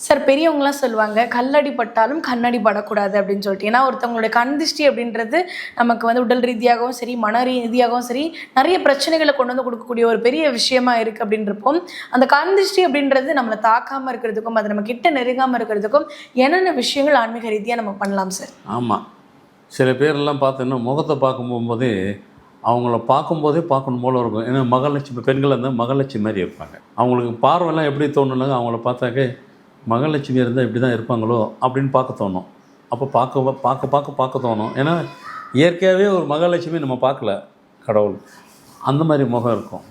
Sir பெரியவங்களாம் சொல்லுவாங்க கல்லடி பட்டாலும் கண்ணடி படக்கூடாது அப்படின்னு சொல்லிட்டு. ஏன்னா ஒருத்தவங்களுடைய கண் திருஷ்டி அப்படின்றது நமக்கு வந்து உடல் ரீதியாகவும் சரி மன ரீதியாகவும் சரி நிறைய பிரச்சனைகளை கொண்டு வந்து கொடுக்கக்கூடிய ஒரு பெரிய விஷயமா இருக்குது அப்படின்றப்போ அந்த கண் திருஷ்டி அப்படின்றது நம்மளை தாக்காமல் இருக்கிறதுக்கும் அது நம்ம கிட்ட நெருங்காமல் இருக்கிறதுக்கும் என்னென்ன விஷயங்கள் ஆன்மீக ரீதியாக நம்ம பண்ணலாம் சார்? ஆமாம், சில பேரெல்லாம் பார்த்தோன்னா முகத்தை பார்க்கும்போதே அவங்கள பார்க்கும்போதே பார்க்கணும் போல இருக்கும். ஏன்னா மகாலட்சுமி பெண்கள் இருந்தால் மகாலட்சுமி மாதிரி இருப்பாங்க. அவங்களுக்கு பார்வைலாம் எப்படி தோணுனாங்க, அவங்கள பார்த்தாக்க மகாலட்சுமி இருந்தால் இப்படி தான் இருப்பாங்களோ அப்படின்னு பார்க்க தோணும். அப்போ பார்க்க தோணும். ஏன்னா இயற்கையாகவே ஒரு மகாலட்சுமி நம்ம பார்க்கல, கடவுள் அந்த மாதிரி முகம் இருக்கும்.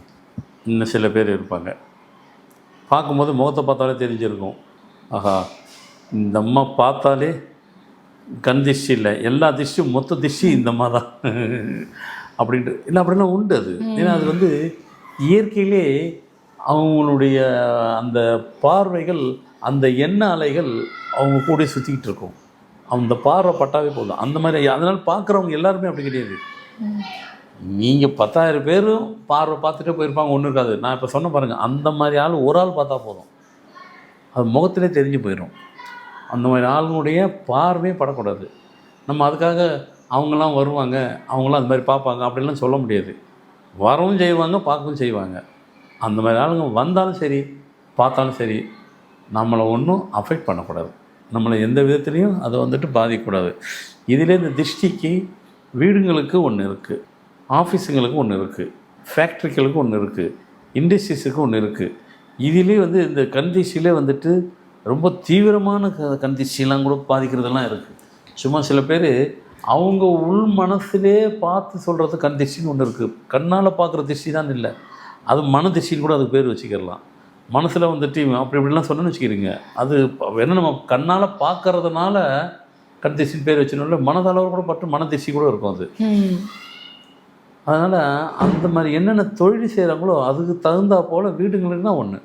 இன்னும் சில பேர் இருப்பாங்க, பார்க்கும்போது முகத்தை பார்த்தாலே தெரிஞ்சிருக்கும், ஆஹா இந்த அம்மா பார்த்தாலே கண் திஷ்டி இல்லை, எல்லா திஷ்டியும் மொத்த திஷ்டி இந்த அம்மா தான் அப்படின்ட்டு இல்லை, அப்படிலாம் உண்டு அது. ஏன்னா அது வந்து இயற்கையிலே அவங்களுடைய அந்த பார்வைகள், அந்த எண்ண அலைகள் அவங்க கூட சுற்றிக்கிட்டு இருக்கும். அந்த பார்வை பட்டாவே போதும் அந்த மாதிரி. அதனால் பார்க்குறவங்க எல்லாருமே அப்படி கிடையாது. நீங்கள் 10,000 பேரும் பார்வை பார்த்துட்டே போயிருப்பாங்க, ஒன்றும் இருக்காது. நான் இப்போ சொன்ன பாருங்கள், அந்த மாதிரி ஆள் ஒரு ஆள் பார்த்தா போதும், அது முகத்திலே தெரிஞ்சு போயிடும். அந்த மாதிரி ஆளுங்களுடைய பார்வையே படக்கூடாது. நம்ம அதுக்காக அவங்களாம் வருவாங்க, அவங்களாம் அந்த மாதிரி பார்ப்பாங்க அப்படின்லாம் சொல்ல முடியாது. வரவும் செய்வாங்க, பார்க்கவும் செய்வாங்க. அந்த மாதிரி ஆளுங்க வந்தாலும் சரி பார்த்தாலும் சரி நம்மளை ஒன்றும் அஃபெக்ட் பண்ணக்கூடாது, நம்மளை எந்த விதத்துலேயும் அதை வந்துட்டு பாதிக்கக்கூடாது. இதிலே இந்த திருஷ்டிக்கு வீடுங்களுக்கு ஒன்று இருக்குது, ஆஃபீஸுங்களுக்கு ஒன்று இருக்குது, ஃபேக்ட்ரிகளுக்கு ஒன்று இருக்குது, இண்டஸ்ட்ரீஸுக்கு ஒன்று இருக்குது. இதிலே வந்து இந்த கண் திருஷ்டியிலே வந்துட்டு ரொம்ப தீவிரமான கண் திருஷ்டிலாம் கூட பாதிக்கிறதெல்லாம் இருக்குது. சும்மா சில பேர் அவங்க உள் மனசுலே பார்த்து சொல்கிறது கண் திருஷ்டின்னு ஒன்று இருக்குது. கண்ணால் பார்க்குற திருஷ்டி தான் இல்லை, அது மன திருஷ்டின்னு கூட அதுக்கு பேர் வச்சுக்கிடலாம். மனசில் வந்துட்டு அப்படி இப்படிலாம் சொன்னோன்னு வச்சுக்கிறீங்க, அது என்ன நம்ம கண்ணால் பார்க்கறதுனால கண் திருஷ்டின்னு பேர் வச்சுனோம்ல, மனதளவு கூட பட்டு மன திருஷ்டி கூட இருக்கும் அது. அதனால் அந்த மாதிரி என்னென்ன தொழில் செய்கிறாங்களோ அதுக்கு தகுந்தா போல் வீடுங்களுக்கு தான் ஒன்று.